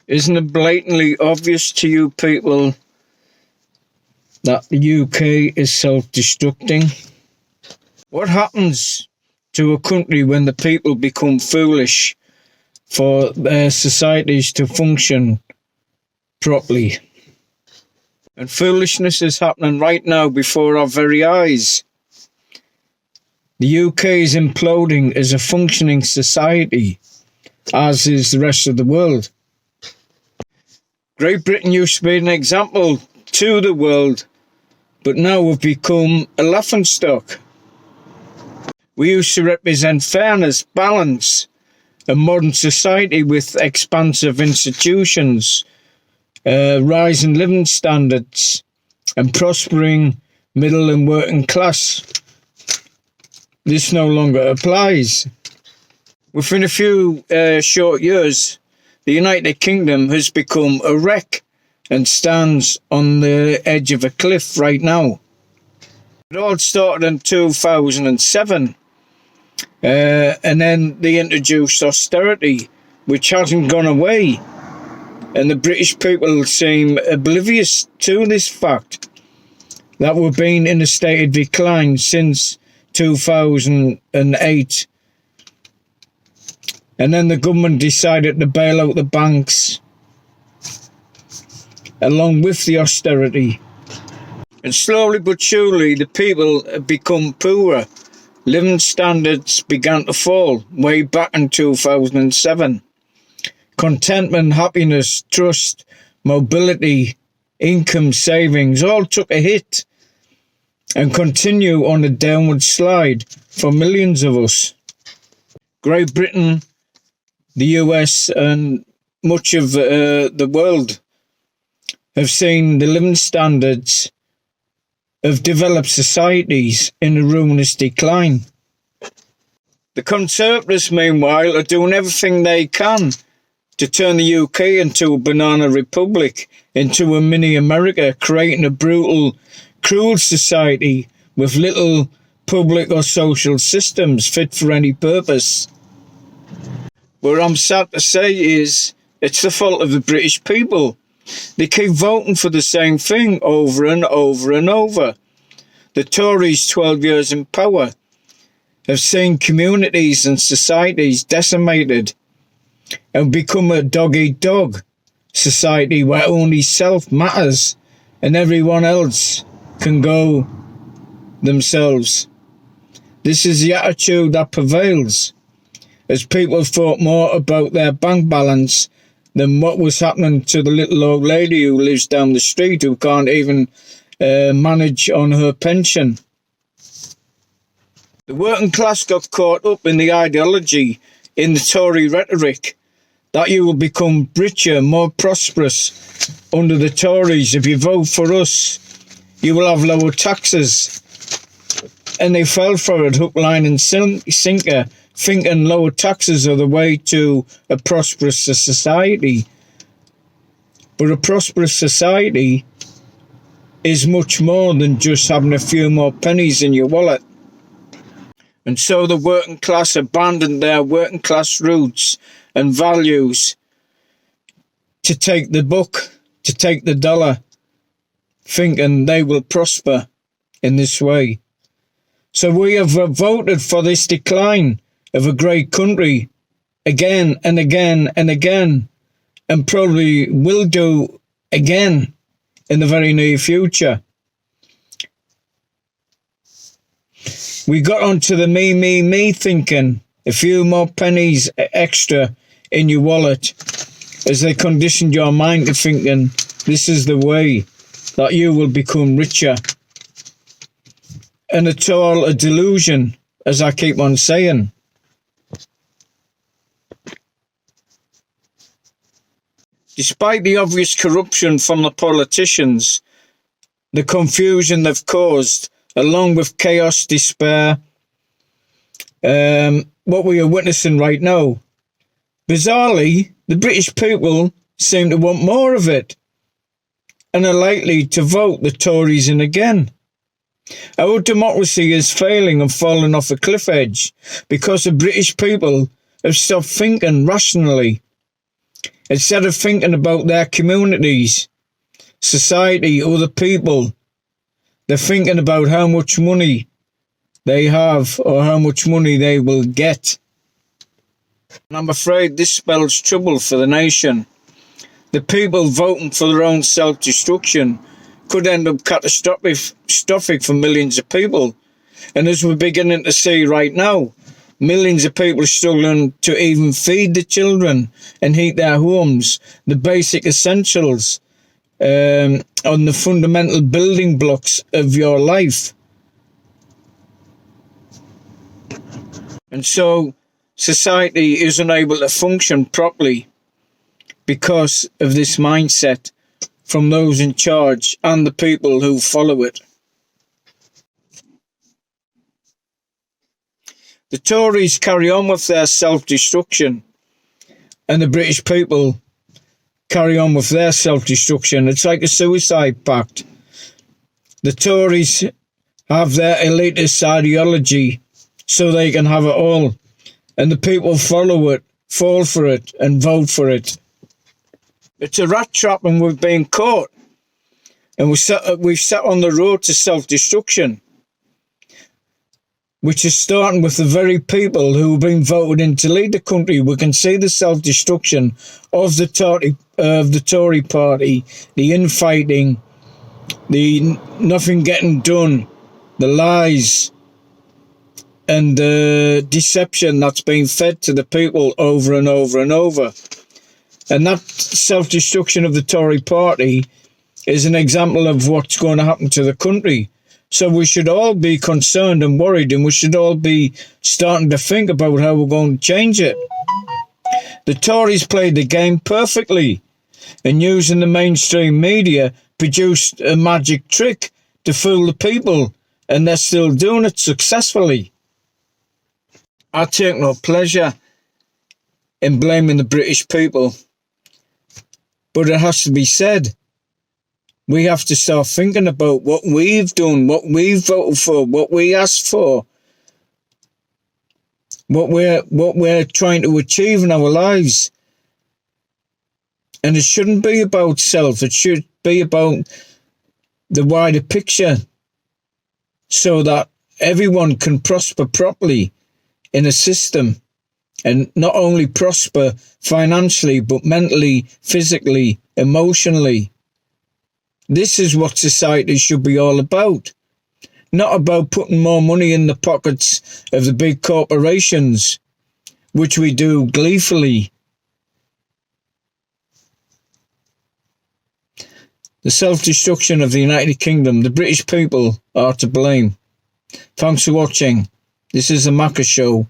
Isn't it blatantly obvious to you people that the UK is self-destructing? What happens to a country when the people become foolish for their societies to function properly? And foolishness is happening right now before our very eyes. The UK is imploding as a functioning society, as is the rest of the world. Great Britain used to be an example to the world, but now we've become a laughingstock. We used to represent fairness, balance, a modern society with expansive institutions, rising living standards, and prospering middle and working class. This no longer applies. Within a few short years, the United Kingdom has become a wreck and stands on the edge of a cliff right now. It all started in 2007, and then they introduced austerity, which hasn't gone away, and the British people seem oblivious to this fact that we've been in a state of decline since 2008. And then the government decided to bail out the banks along with the austerity. And slowly but surely the people have become poorer. Living standards began to fall way back in 2007. Contentment, happiness, trust, mobility, income, savings all took a hit and continue on a downward slide for millions of us. Great Britain, the US and much of the world have seen the living standards of developed societies in a ruinous decline. The Conservatives, meanwhile, are doing everything they can to turn the UK into a banana republic, into a mini America, creating a brutal, cruel society with little public or social systems fit for any purpose. What I'm sad to say is it's the fault of the British people. They keep voting for the same thing over and over and over. The Tories, 12 years in power, have seen communities and societies decimated and become a dog-eat-dog society where only self matters and everyone else can go themselves. This is the attitude that prevails, as people thought more about their bank balance than what was happening to the little old lady who lives down the street who can't even manage on her pension. The working class got caught up in the ideology, in the Tory rhetoric, that you will become richer, more prosperous under the Tories. If you vote for us, you will have lower taxes. And they fell for it, hook, line and sinker, thinking lower taxes are the way to a prosperous society. But a prosperous society is much more than just having a few more pennies in your wallet. And so the working class abandoned their working class roots and values to take the buck, to take the dollar, thinking they will prosper in this way. So we have voted for this decline of a great country again and again and again, and probably will do again in the very near future. We got onto the me thinking, a few more pennies extra in your wallet, as they conditioned your mind to thinking this is the way that you will become richer. And it's all a delusion, as I keep on saying. Despite the obvious corruption from the politicians, the confusion they've caused, along with chaos, despair, what we are witnessing right now, bizarrely, the British people seem to want more of it and are likely to vote the Tories in again. Our democracy is failing and falling off a cliff edge because the British people have stopped thinking rationally. Instead of thinking about their communities, society, other people, they're thinking about how much money they have or how much money they will get. And I'm afraid this spells trouble for the nation. The people voting for their own self-destruction could end up catastrophic for millions of people. And as we're beginning to see right now, millions of people are struggling to even feed the children and heat their homes, the basic essentials, on the fundamental building blocks of your life. And so society is unable to function properly because of this mindset from those in charge and the people who follow it. The Tories carry on with their self-destruction, and the British people carry on with their self-destruction. It's like a suicide pact. The Tories have their elitist ideology so they can have it all, and the people follow it, fall for it, and vote for it. It's a rat trap, and we've been caught, and we've sat on the road to self-destruction, which is starting with the very people who have been voted in to lead the country. We can see the self-destruction of the Tory party, the infighting, the nothing getting done, the lies, and the deception that's being fed to the people over and over and over. And that self-destruction of the Tory party is an example of what's going to happen to the country. So we should all be concerned and worried, and we should all be starting to think about how we're going to change it. The Tories played the game perfectly, and using the mainstream media produced a magic trick to fool the people, and they're still doing it successfully. I take no pleasure in blaming the British people, but it has to be said. We have to start thinking about what we've done, what we've voted for, what we asked for, what we're trying to achieve in our lives. And it shouldn't be about self. It should be about the wider picture so that everyone can prosper properly in a system, and not only prosper financially, but mentally, physically, emotionally. This is what society should be all about. Not about putting more money in the pockets of the big corporations, which we do gleefully. The self-destruction of the United Kingdom, the British people are to blame. Thanks for watching. This is the Macca Show.